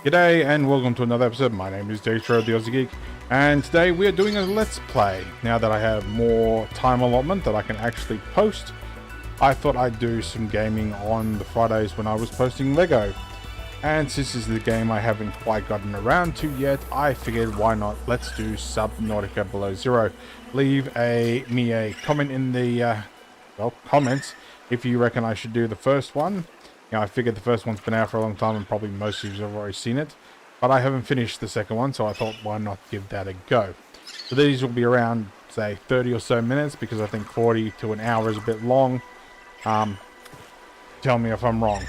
G'day and welcome to another episode. My name is Daethstro, the Aussie Geek, and today we are doing a Let's Play. Now that I have more time allotment that I can actually post, I thought I'd do some gaming on the Fridays when I was posting Lego. And since this is the game I haven't quite gotten around to yet, I figured why not, let's do Subnautica Below Zero. Leave me a comment in the comments if you reckon I should do the first one. I figured the first one's been out for a long time and probably most of you have already seen it. But I haven't finished the second one, so I thought why not give that a go. So these will be around, say, 30 or so minutes, because I think 40 to an hour is a bit long. Tell me if I'm wrong.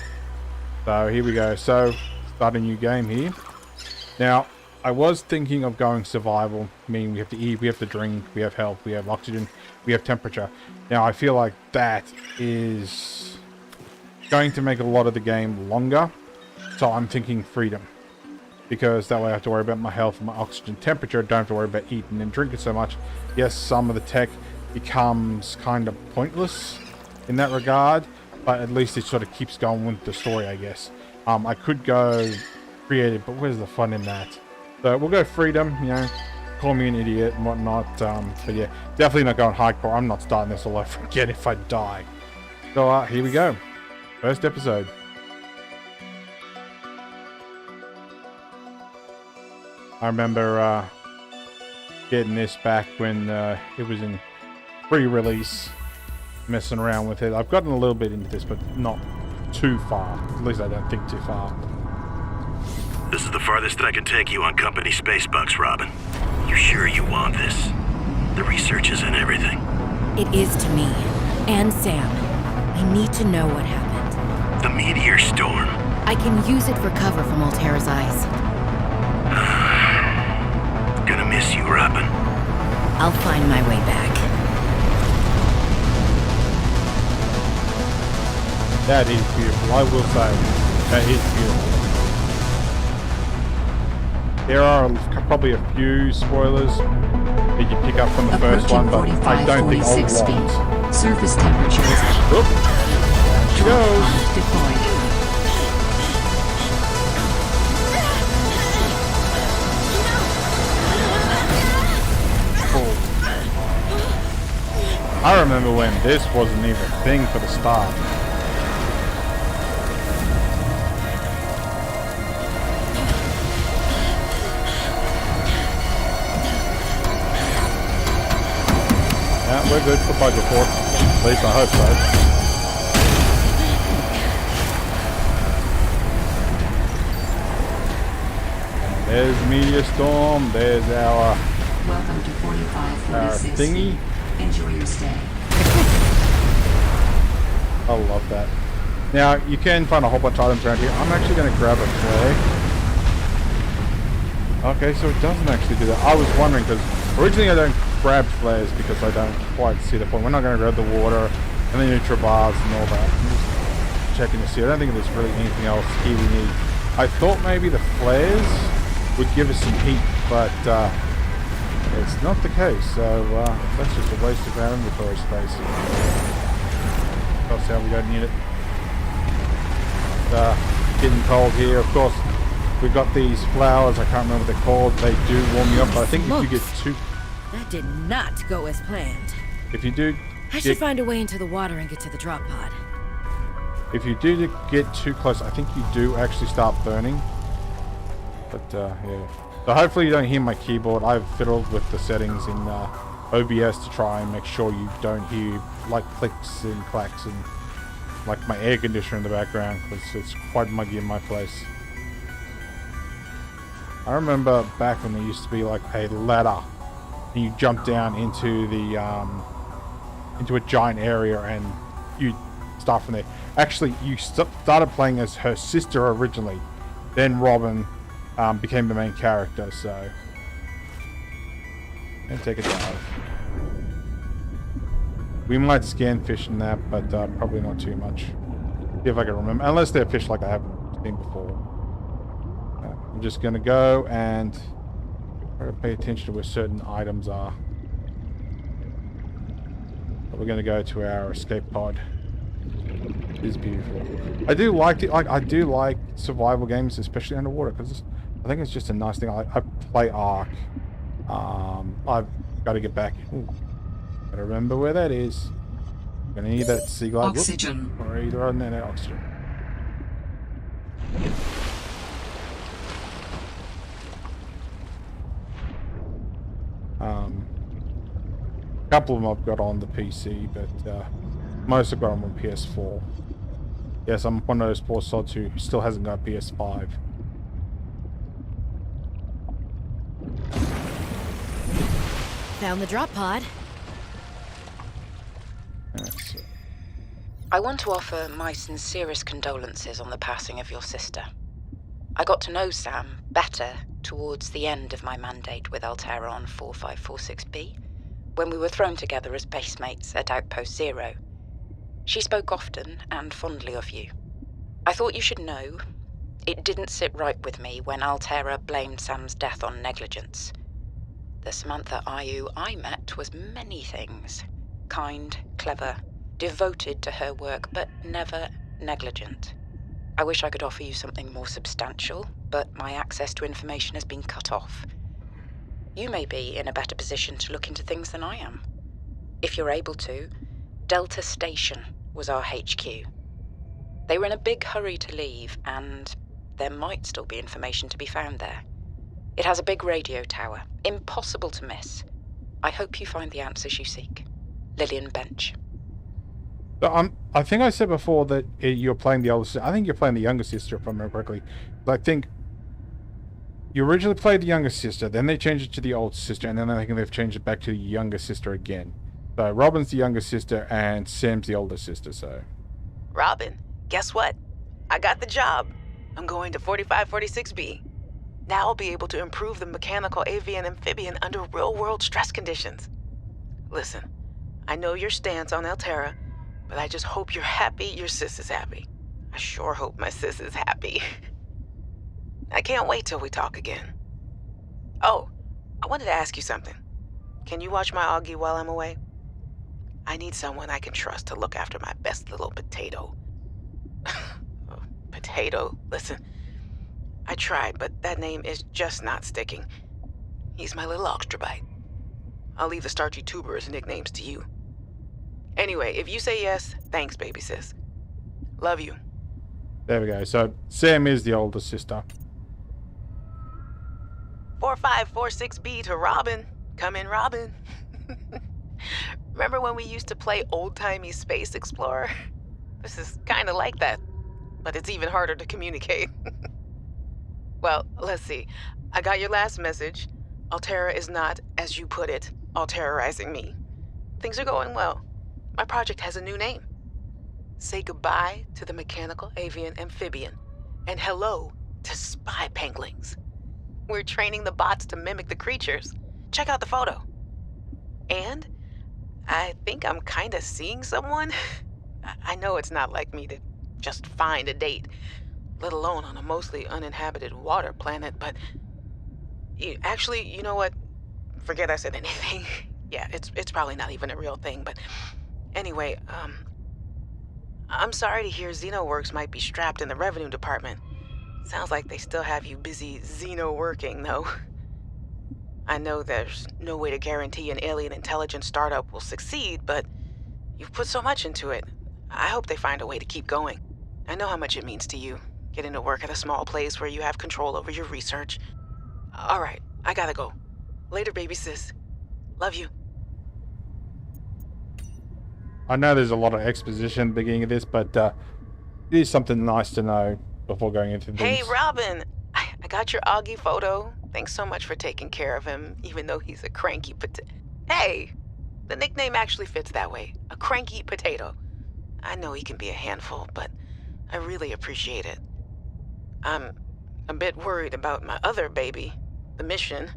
So here we go. So, start a new game here. Now, I was thinking of going survival, meaning we have to eat, we have to drink, we have health, we have oxygen, we have temperature. Now, I feel like that is going to make a lot of the game longer, so I'm thinking freedom, because that way I have to worry about my health and my oxygen temperature, don't have to worry about eating and drinking so much. Yes, some of the tech becomes kind of pointless in that regard, but at least it sort of keeps going with the story, I guess. I could go creative, but where's the fun in that? So we'll go freedom, you know, call me an idiot and whatnot, but yeah, definitely not going hardcore. I'm not starting this all over again if I die. So here we go. First episode. I remember getting this back when it was in pre-release, messing around with it. I've gotten a little bit into this, but not too far. At least I don't think too far. This is the farthest that I can take you on company space bucks, Robin. You sure you want this? The research is in everything. It is to me. And Sam. I need to know what happened. The meteor storm. I can use it for cover from Altera's eyes. Gonna miss you, Robin. I'll find my way back. That is beautiful, I will say. That is beautiful. There are probably a few spoilers that you pick up from the first one, but I don't think I'll want. Surface temperature is Oop. She goes. deployed. I remember when this wasn't even a thing for the start. Yeah, we're good for bug report. At least I hope so. There's Meteor Storm, there's our Welcome to 4546. thingy. Enjoy your stay. I love that. Now, you can find a whole bunch of items around here. I'm actually going to grab a flare. Okay, so it doesn't actually do that. I was wondering, because originally I don't grab flares because I don't quite see the point. We're not going to grab the water and the neutral bars and all that. I'm just checking to see. I don't think there's really anything else here we need. I thought maybe the flares would give us some heat, but it's not the case, so that's just a waste of our inventory space. That's how we don't need it. Getting cold here, of course. We've got these flowers, I can't remember what they're called. They do warm you up, but I think if you get too... That did not go as planned. If you do... I should find a way into the water and get to the drop pod. If you do get too close, I think you do actually start burning. But, yeah. So hopefully you don't hear my keyboard. I've fiddled with the settings in OBS to try and make sure you don't hear like clicks and clacks and like my air conditioner in the background, because it's quite muggy in my place. I remember back when there used to be like a ladder and you jump down into the into a giant area and you start from there. Actually, you started playing as her sister originally, then Robin became the main character, so... And take a dive. We might scan fish in that, but probably not too much. See if I can remember. Unless they're fish like I haven't seen before. I'm just going to go and try to pay attention to where certain items are. But we're going to go to our escape pod. It is beautiful. I do like it. I do like survival games, especially underwater, because I think it's just a nice thing. I play Ark. I've got to get back. Ooh, gotta remember where that is. Gonna need that sea glide. Oxygen. Or either on that oxygen. A couple of them I've got on the PC, but most I've got them on PS4. Yes, I'm one of those poor sods who still hasn't got PS5. Found the drop pod. That's it. I want to offer my sincerest condolences on the passing of your sister. I got to know Sam better towards the end of my mandate with Altera on 4546B, when we were thrown together as basemates at Outpost Zero. She spoke often and fondly of you. I thought you should know, it didn't sit right with me when Altera blamed Sam's death on negligence. The Samantha Ayu I met was many things. Kind, clever, devoted to her work, but never negligent. I wish I could offer you something more substantial, but my access to information has been cut off. You may be in a better position to look into things than I am. If you're able to, Delta Station was our HQ. They were in a big hurry to leave, and there might still be information to be found there. It has a big radio tower, impossible to miss. I hope you find the answers you seek. Lillian Bench. So, I think I said before that you're playing the older sister. I think you're playing the younger sister, if I remember correctly. But I think you originally played the younger sister, then they changed it to the older sister, and then I think they've changed it back to the younger sister again. So Robin's the younger sister, and Sam's the older sister, so... Robin, guess what? I got the job. I'm going to 4546B. Now I'll be able to improve the mechanical avian amphibian under real-world stress conditions. Listen, I know your stance on Altera, but I just hope you're happy your sis is happy. I sure hope my sis is happy. I can't wait till we talk again. Oh, I wanted to ask you something. Can you watch my Augie while I'm away? I need someone I can trust to look after my best little potato. Oh, potato, listen. I tried, but that name is just not sticking. He's my little oxtrabite. I'll leave the starchy tuberous nicknames to you. Anyway, if you say yes, thanks, baby sis. Love you. There we go. So Sam is the older sister. 4546B to Robin. Come in, Robin. Remember when we used to play old-timey Space Explorer? This is kind of like that, but it's even harder to communicate. Well, let's see. I got your last message. Altera is not, as you put it, alterizing me. Things are going well. My project has a new name. Say goodbye to the mechanical avian amphibian, and hello to spy penguins. We're training the bots to mimic the creatures. Check out the photo. And I think I'm kind of seeing someone. I know it's not like me to just find a date, let alone on a mostly uninhabited water planet, but actually, you know what? Forget I said anything. Yeah, it's probably not even a real thing, but anyway, I'm sorry to hear XenoWorks might be strapped in the revenue department. Sounds like they still have you busy Xeno working, though. I know there's no way to guarantee an alien intelligence startup will succeed, but you've put so much into it. I hope they find a way to keep going. I know how much it means to you, getting to work at a small place where you have control over your research. All right, I gotta go. Later, baby sis. Love you. I know there's a lot of exposition at the beginning of this, but it is something nice to know before going into things. Hey, Robin! I got your Augie photo. Thanks so much for taking care of him, even though he's a cranky Hey! The nickname actually fits that way. A cranky potato. I know he can be a handful, but I really appreciate it. I'm a bit worried about my other baby, the mission.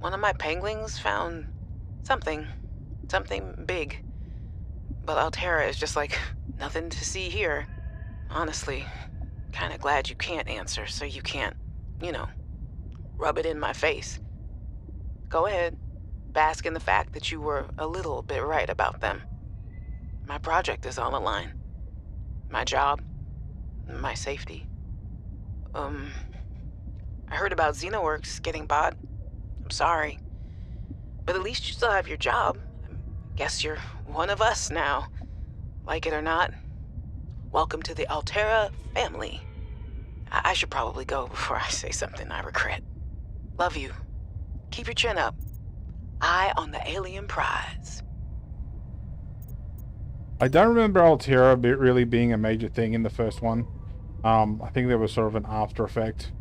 One of my penguins found something big. But Altera is just like, nothing to see here. Honestly, kinda glad you can't answer, so you can't, rub it in my face. Go ahead, bask in the fact that you were a little bit right about them. My project is on the line. my job, my safety. I heard about Xenoworks getting bought. I'm sorry. But at least you still have your job. I guess you're one of us now. Like it or not. Welcome to the Altera family. I should probably go before I say something I regret. Love you. Keep your chin up. Eye on the alien prize. I don't remember Altera really being a major thing in the first one. I think there was sort of an after effect.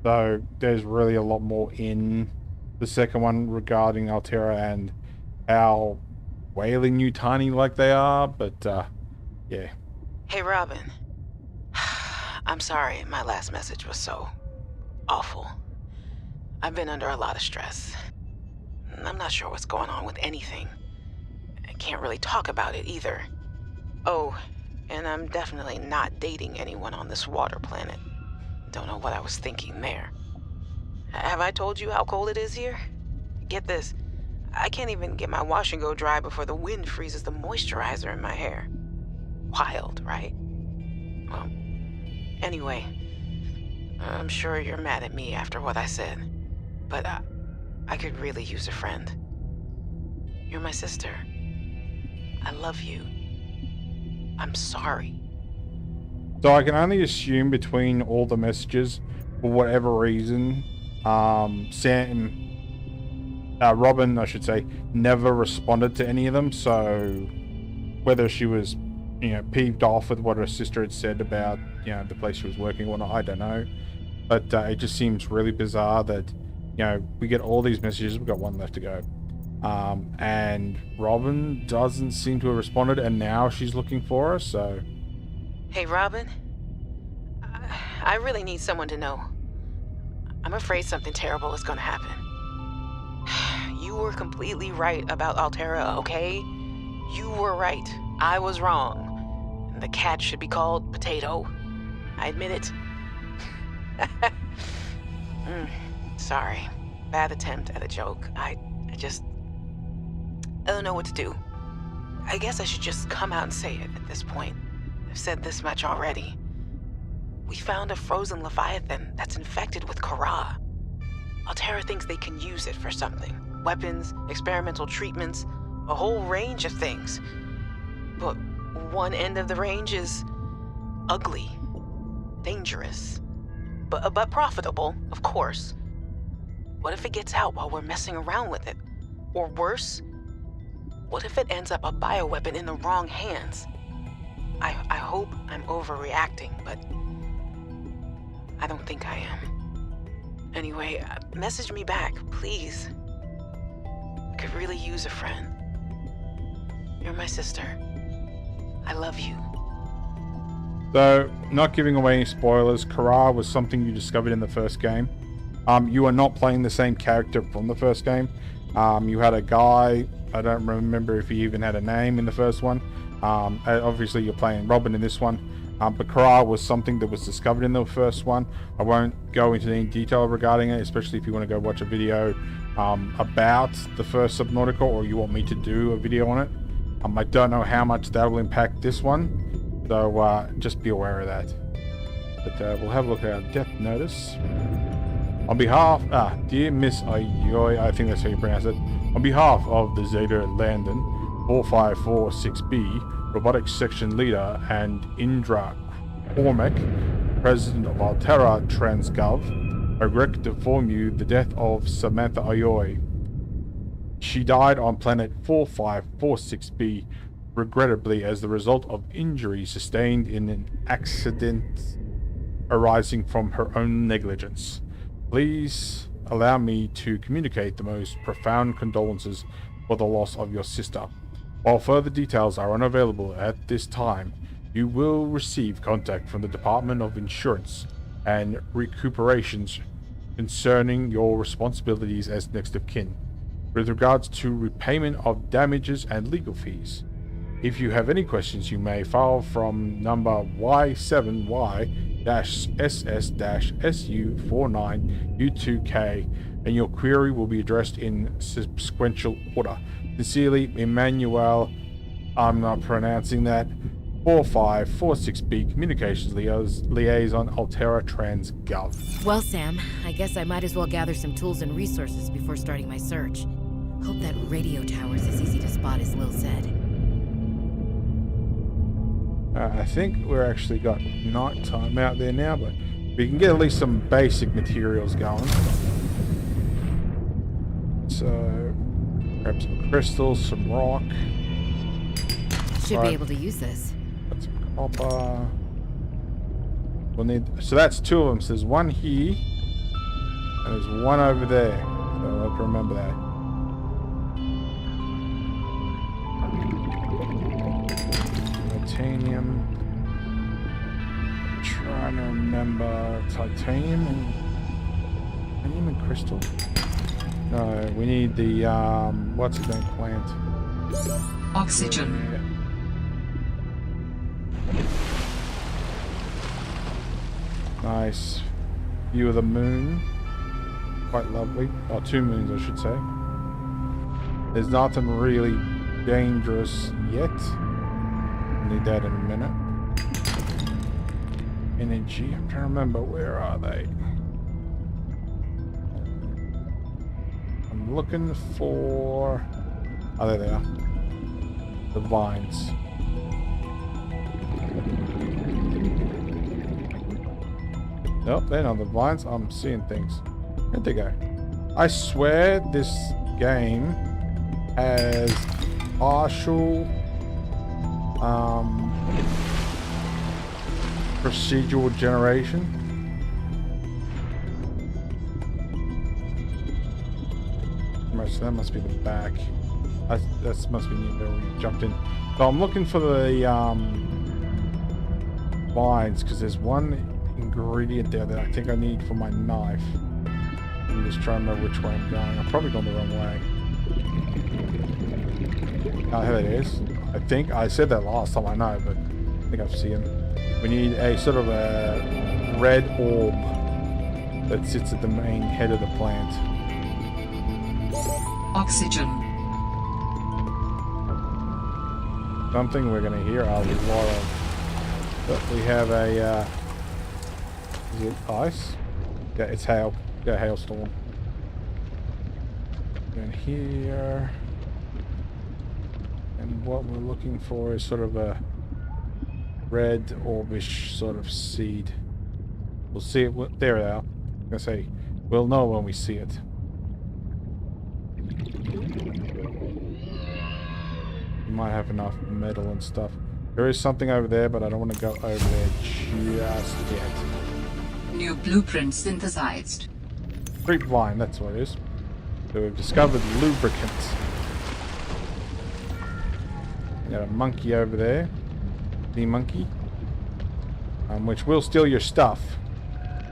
So there's really a lot more in the second one regarding Altera and how wailing new tiny like they are, but yeah. Hey, Robin. I'm sorry my last message was so awful. I've been under a lot of stress. I'm not sure what's going on with anything. I can't really talk about it either. Oh, and I'm definitely not dating anyone on this water planet. Don't know what I was thinking there. Have I told you how cold it is here? Get this. I can't even get my wash and go dry before the wind freezes the moisturizer in my hair. Wild, right? Well, anyway, I'm sure you're mad at me after what I said, but I could really use a friend. You're my sister. I love you. I'm sorry. So I can only assume between all the messages, for whatever reason, Robin, I should say, never responded to any of them. So whether she was, peeved off with what her sister had said about, the place she was working or not, I don't know. But it just seems really bizarre that, we get all these messages. We've got one left to go. And Robin doesn't seem to have responded, and now she's looking for us, so... Hey, Robin. I really need someone to know. I'm afraid something terrible is gonna happen. You were completely right about Altera, okay? You were right. I was wrong. And the cat should be called Potato. I admit it. Sorry. Bad attempt at a joke. I don't know what to do. I guess I should just come out and say it at this point. I've said this much already. We found a frozen Leviathan that's infected with Kara. Altera thinks they can use it for something. Weapons, experimental treatments, a whole range of things. But one end of the range is ugly, dangerous, but profitable, of course. What if it gets out while we're messing around with it? Or worse, what if it ends up a bioweapon in the wrong hands? I hope I'm overreacting, but I don't think I am. Anyway, message me back, please. I could really use a friend. You're my sister. I love you. So, not giving away any spoilers, Kara was something you discovered in the first game. You are not playing the same character from the first game. You had a guy, I don't remember if he even had a name in the first one. Obviously you're playing Robin in this one. But Kara was something that was discovered in the first one. I won't go into any detail regarding it, especially if you want to go watch a video about the first Subnautica, or you want me to do a video on it. I don't know how much that will impact this one, so just be aware of that. But we'll have a look at our death notice. On behalf, dear Miss Ayoi, I think that's how you pronounce it. On behalf of the Zeta Landon 4546B, Robotics Section Leader, and Indra Cormac, President of Altera Transgov, I regret to inform you the death of Samantha Ayoi. She died on planet 4546B, regrettably as the result of injuries sustained in an accident arising from her own negligence. Please allow me to communicate the most profound condolences for the loss of your sister. While further details are unavailable at this time, you will receive contact from the Department of Insurance and Recuperations concerning your responsibilities as next of kin, with regards to repayment of damages and legal fees. If you have any questions, you may file from number Y7Y-SS-SU49U2K, and your query will be addressed in sequential order. Sincerely, Emmanuel, I'm not pronouncing that, 4546B Communications Liaison Altera Trans Gov. Well, Sam, I guess I might as well gather some tools and resources before starting my search. Hope that radio tower's as easy to spot as Lil said. I think we're actually got nighttime out there now, but we can get at least some basic materials going. So, grab some crystals, some rock. Should be able to use this. Got some copper. We'll need. So that's two of them. So there's one here, and there's one over there. So I have to remember that. Titanium. Trying to remember titanium and crystal. No, we need the what's it name plant? Oxygen. Nice view of the moon. Quite lovely. Oh, two moons, I should say. There's nothing really dangerous yet. Need that in a minute. Energy. I'm trying to remember, where are they? I'm looking for. Oh, there they are. The vines. Nope, they're not the vines. I'm seeing things. Where'd they go? I swear this game has partial procedural generation. So that must be the back. That must be near where we jumped in. So I'm looking for the vines, because there's one ingredient there that I think I need for my knife. I'm just trying to remember which way I'm going. I'm probably going the wrong way. Oh, here it is. I think I said that last time, I know, but I think I've seen them. We need a sort of a red orb that sits at the main head of the plant. Oxygen. Something we're going to hear a lot of. But we have a, is it ice? Yeah, it's hail. Yeah, hailstorm. And here. And what we're looking for is sort of a red orbish sort of seed. We'll see it. There they are. I'm going to say, we'll know when we see it. We might have enough metal and stuff. There is something over there, but I don't want to go over there just yet. New blueprint synthesized. Creepvine, that's what it is. So we've discovered lubricant. Got a monkey over there. The monkey. Which will steal your stuff.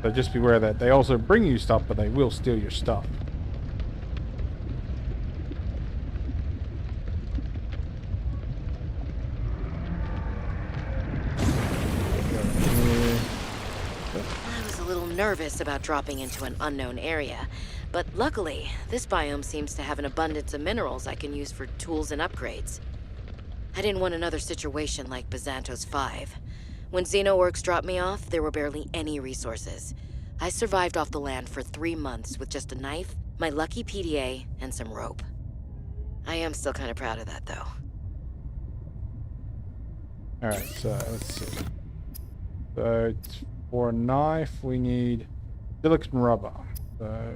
So just beware of that. They also bring you stuff, but they will steal your stuff. I was a little nervous about dropping into an unknown area, but luckily, this biome seems to have an abundance of minerals I can use for tools and upgrades. I didn't want another situation like Bazantos 5. When Xenoworks dropped me off, there were barely any resources. I survived off the land for 3 months with just a knife, my lucky PDA, and some rope. I am still kind of proud of that, though. Alright, so let's see. So for a knife, we need silicon rubber. So,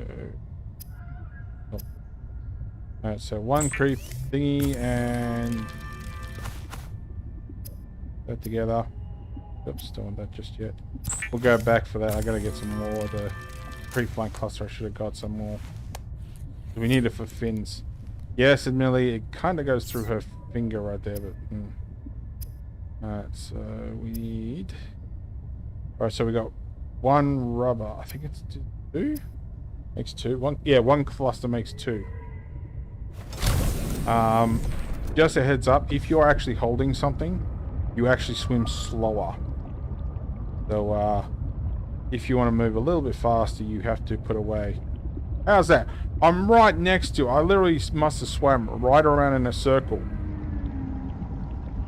oh. Alright, so one creep thingy and that together. Oops, don't want that just yet. We'll go back for that. I gotta get some more of the creepvine cluster. I should have got some more. We need it for fins. Yes, admittedly, it kind of goes through her finger right there, but alright, so we need. Alright, so we got one rubber. I think it's two. Makes two. One, yeah, one cluster makes two. Just a heads up, if you're actually holding something, you actually swim slower. So, if you want to move a little bit faster, you have to put away. How's that? I'm right next to it. I literally must have swam right around in a circle.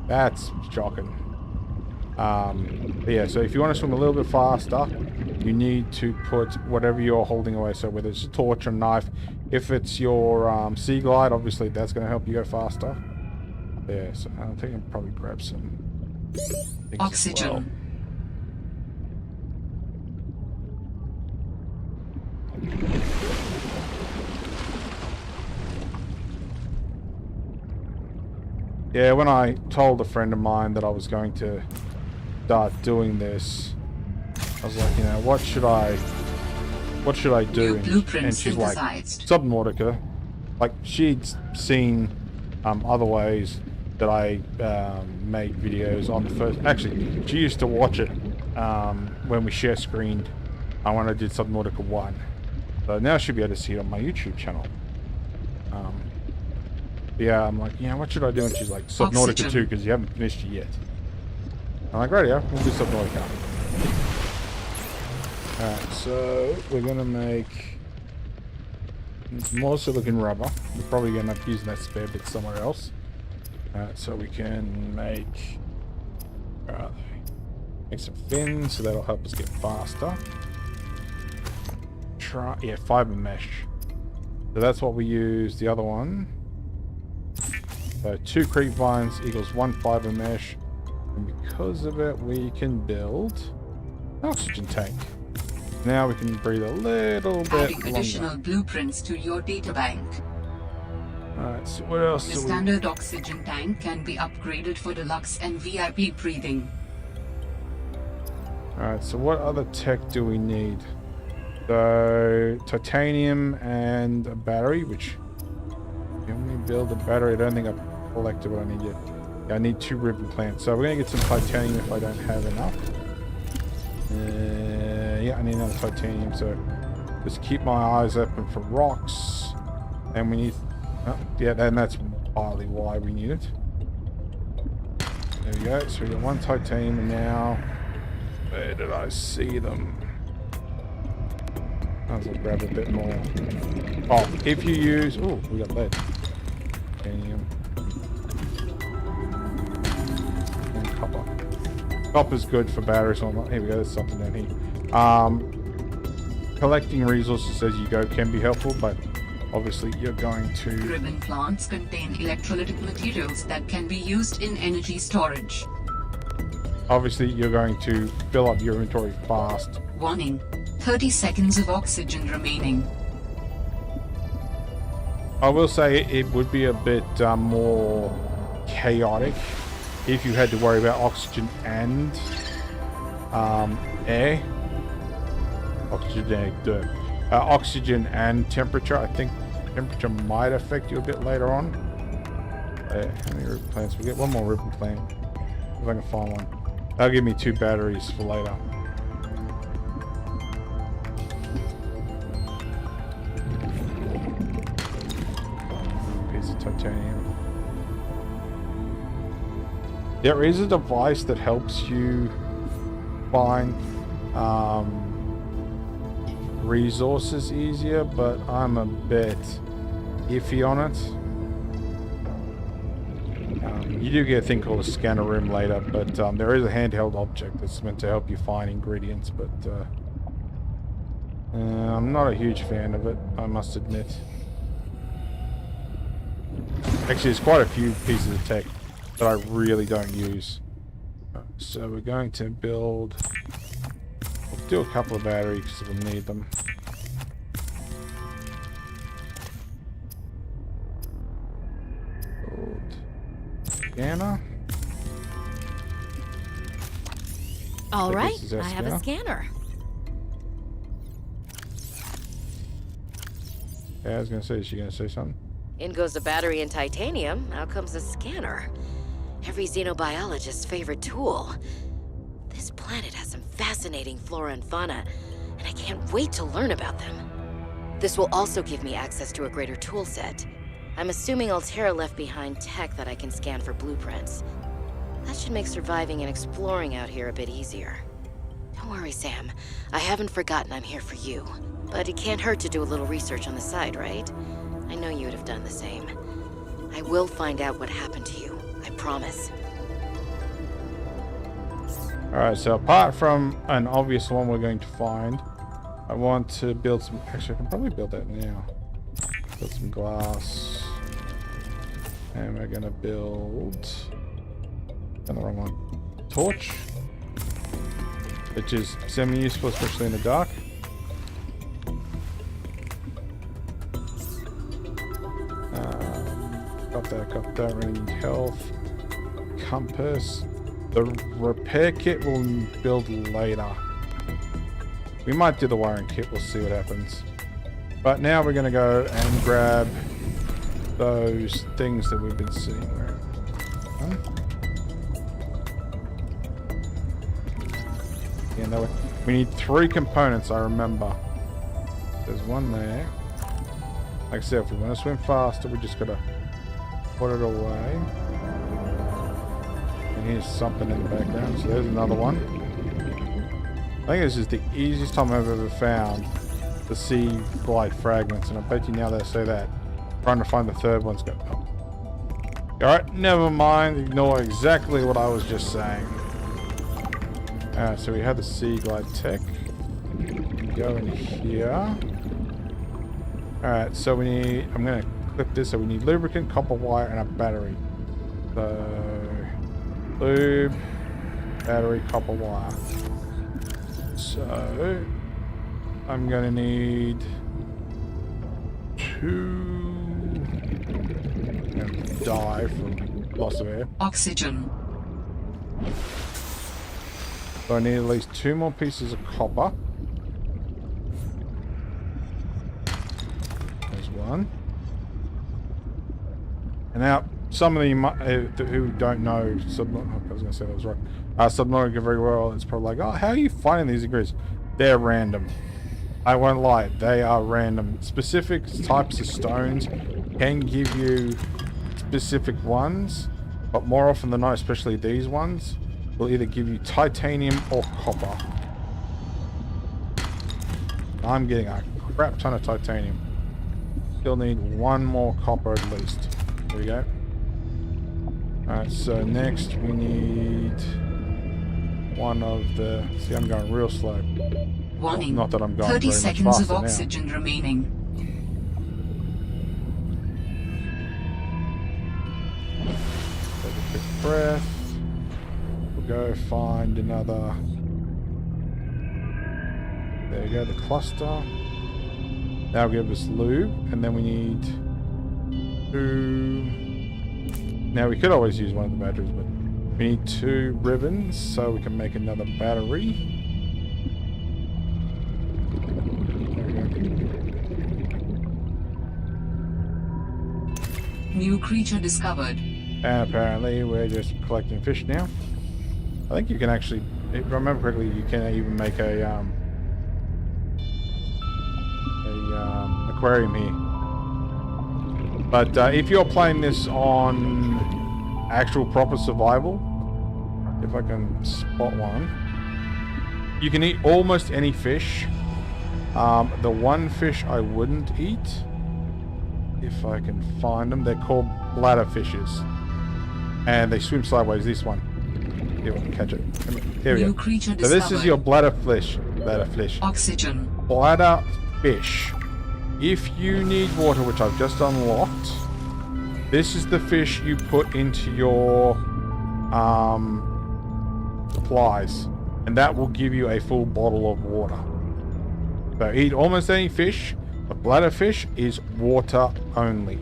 That's shocking. But yeah, so if you want to swim a little bit faster, you need to put whatever you're holding away. So whether it's a torch or knife, if it's your sea glide, obviously that's going to help you go faster. Yeah, so I think I'll probably grab some things Oxygen. as well. Yeah, when I told a friend of mine that I was going to start doing this, I was like, you know, what should I do? And she's like, Subnautica. Like, she'd seen other ways that I made videos on the first. Actually, she used to watch it when we share screened when I did Subnautica 1. So now she'll be able to see it on my YouTube channel. Yeah, I'm like, you know, what should I do? And she's like, Subnautica 2, because you haven't finished it yet. I'm like, right, yeah, we'll do Subnautica. Alright, so we're going to make more silicon rubber. We're probably going to end up using that spare bit somewhere else. Alright, so we can make... make some fins, so that'll help us get faster. Yeah, fiber mesh. So that's what we use. The other one. So 2 creep vines equals 1 fiber mesh. And because of it, we can build an oxygen tank. Now we can breathe a little bit Adding longer. additional blueprints to your databank. Alright, so what else The do we... standard oxygen tank can be upgraded for deluxe and VIP breathing. Alright, so what other tech do we need? So, titanium and a battery, which... Can we build a battery? I don't think I've collected what I need yet. Yeah, I need 2 ribbon plants. So we're going to get some titanium if I don't have enough. Yeah, I need another titanium, so just keep my eyes open for rocks. And we need... Oh, yeah, and that's partly why we need it. There we go. So we got 1 titanium, and now... Where did I see them? I'll grab a bit more. Oh, if you use... Oh, we got lead. Titanium. And copper. Copper's good for batteries. Here we go, there's something down here. Collecting resources as you go can be helpful, but obviously you're going to... Ribbon plants contain electrolytic materials that can be used in energy storage. Obviously you're going to fill up your inventory fast. Warning. 30 seconds of oxygen remaining. I will say it would be a bit more chaotic if you had to worry about oxygen and air. Oxygen and temperature. I think temperature might affect you a bit later on. How many ribbon plants? We get 1 more ribbon plant. If I can find one. That'll give me 2 batteries for later. Piece of titanium. There is a device that helps you find resources easier, but I'm a bit iffy on it. You do get a thing called a scanner room later, but there is a handheld object that's meant to help you find ingredients, but I'm not a huge fan of it, I must admit. Actually, there's quite a few pieces of tech that I really don't use. So we're going to build... We'll do a couple of batteries because we'll need them. Build scanner. All So right, this is our I have a scanner. Yeah, I was going to say, is she going to say something? In goes a battery and titanium, out comes a scanner. Every xenobiologist's favorite tool. This planet has some fascinating flora and fauna, and I can't wait to learn about them. This will also give me access to a greater tool set. I'm assuming Altera left behind tech that I can scan for blueprints. That should make surviving and exploring out here a bit easier. Don't worry, Sam. I haven't forgotten I'm here for you. But it can't hurt to do a little research on the side, right? I know you would have done the same. I will find out what happened to you. I promise. Alright, so apart from an obvious one we're going to find, I want to build some... Actually, I can probably build that now. Build some glass. And we're going to build... the wrong one. Torch. Which is semi-useful, especially in the dark. Got that. We need health. Compass. The repair kit we'll build later. We might do the wiring kit, we'll see what happens. But now we're going to go and grab those things that we've been seeing. Yeah, no, we need 3 components, I remember. There's one there. Like I said, if we want to swim faster, we just got to put it away. And here's something in the background, so there's another one. I think this is the easiest time I've ever found the sea glide fragments, and I bet you now they say that. Trying to find the third one's going. Oh. Alright, never mind. Ignore exactly what I was just saying. Alright, so we have the sea glide tech. Go in here. Alright, so we need... I'm going to clip this. So we need lubricant, copper wire, and a battery. So... lube, battery, copper wire. So... I'm going to need... 2... I'm going to die from loss of air. Oxygen. So I need at least 2 more pieces of copper. There's one. And now, some of you who don't know Subnautica, I was going to say that was right. Subnautica very well, it's probably like, oh, how are you finding these ingredients? They're random. I won't lie, they are random. Specific types of stones can give you specific ones, but more often than not, especially these ones, will either give you titanium or copper. I'm getting a crap ton of titanium. Still need 1 more copper at least. There we go. Alright, so next we need 1 of the... See, I'm going real slow. Warning. Not that I'm going 30 very much seconds faster of oxygen remaining. Take a quick breath. We'll go find another... There you go, the cluster. That'll give us lube, and then we need 2... Now we could always use one of the batteries, but we need 2 ribbons so we can make another battery. There we go. New creature discovered. And apparently we're just collecting fish now. I think you can actually, if I remember correctly, you can even make a aquarium here. But if you're playing this on actual proper survival, if I can spot one, you can eat almost any fish. The one fish I wouldn't eat, if I can find them, they're called bladder fishes. And they swim sideways, this one. Here, we can catch it. Here we go. So this is your bladder fish. Bladder fish. Oxygen. Bladder fish. If you need water, which I've just unlocked, this is the fish you put into your supplies, and that will give you a full bottle of water. So eat almost any fish. The bladder fish is water only,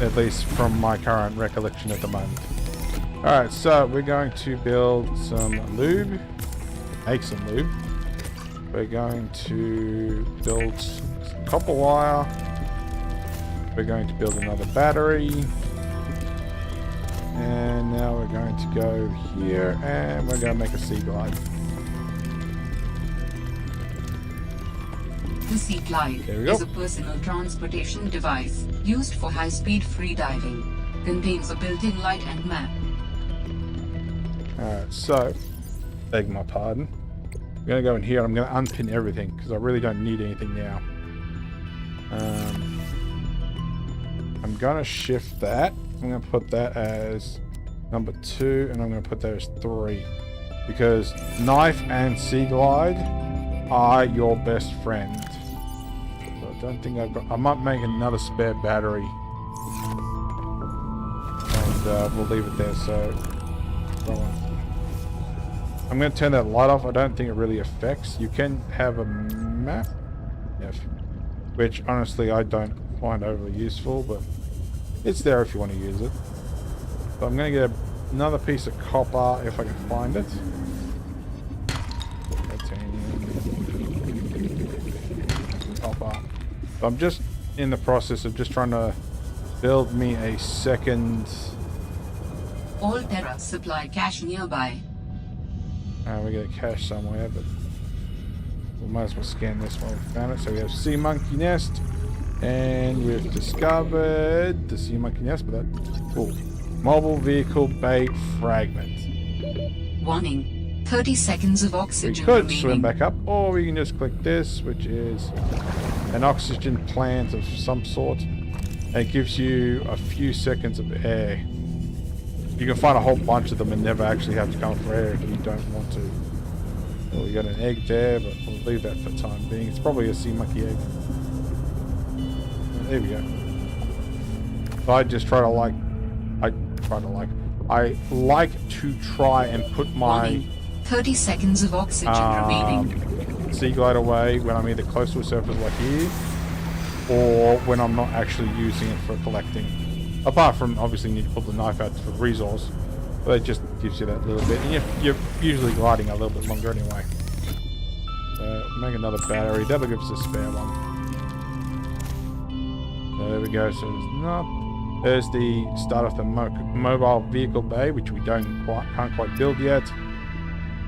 at least from my current recollection at the moment. Alright, so we're going to build some lube, make some lube. We're going to build some copper wire. We're going to build another battery. And now we're going to go here and we're going to make a sea glide. The Sea Glide is a personal transportation device used for high-speed freediving. Contains a built-in light and map. Alright, so, beg my pardon. I'm going to go in here and I'm going to unpin everything because I really don't need anything now. I'm going to shift that. I'm going to put that as number 2, and I'm going to put those 3. Because knife and sea glide are your best friend. So I don't think I've got... I might make another spare battery. And we'll leave it there, so... I'm going to turn that light off. I don't think it really affects. You can have a map. Yes. Which, honestly, I don't find overly useful, but it's there if you want to use it. So I'm going to get another piece of copper if I can find it. Copper. So I'm just in the process of just trying to build me a second... Alterra supply cache nearby. We get a cache somewhere, but we might as well scan this one. We found it. So we have sea monkey nest, and we've discovered the sea monkey nest, but that cool. Mobile vehicle bay fragment. Warning: 30 seconds of oxygen We could remaining. swim back up, or we can just click this, which is an oxygen plant of some sort. And it gives you a few seconds of air. You can find a whole bunch of them and never actually have to come for air if you don't want to. Well, we got an egg there, but we'll leave that for the time being. It's probably a sea monkey egg. There we go. So I just try to like to try and put my Warning: 30 seconds of oxygen remaining. sea glide away when I'm either close to a surface like here, or when I'm not actually using it for collecting. Apart from, obviously, you need to pull the knife out for resource. But it just gives you that little bit. And you're usually gliding a little bit longer anyway. So, make another battery. That'll give us a spare one. There we go. So, there's the start of the mobile vehicle bay, which we can't quite build yet.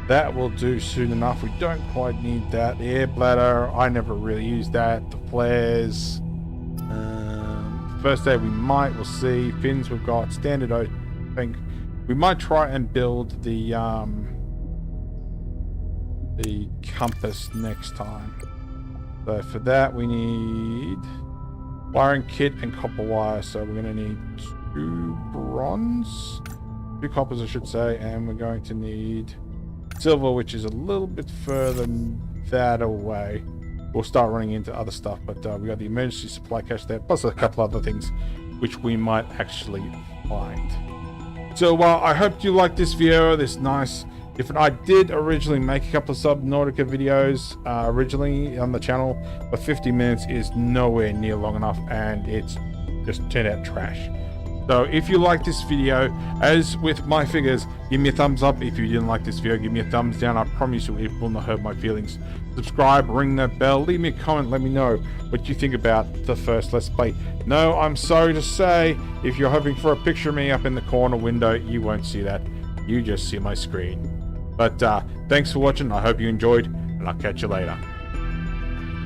That will do soon enough. We don't quite need that. The air bladder, I never really used that. The flares... First aid we'll see. Fins we've got. Standard, I think. We might try and build the compass next time. So for that we need wiring kit and copper wire. So we're going to need 2 bronze. 2 coppers I should say. And we're going to need silver, which is a little bit further that away. We'll start running into other stuff, but we got the emergency supply cache there, plus a couple other things which we might actually find. So I hope you liked this video, this nice different... I did originally make a couple of Subnautica videos originally on the channel, but 50 minutes is nowhere near long enough, and it's just turned out trash. So if you like this video, as with my figures, give me a thumbs up. If you didn't like this video, give me a thumbs down. I promise you it will not hurt my feelings. Subscribe, ring that bell, leave me a comment, let me know what you think about the first Let's Play. No, I'm sorry to say, if you're hoping for a picture of me up in the corner window, you won't see that. You just see my screen. But thanks for watching. I hope you enjoyed, and I'll catch you later.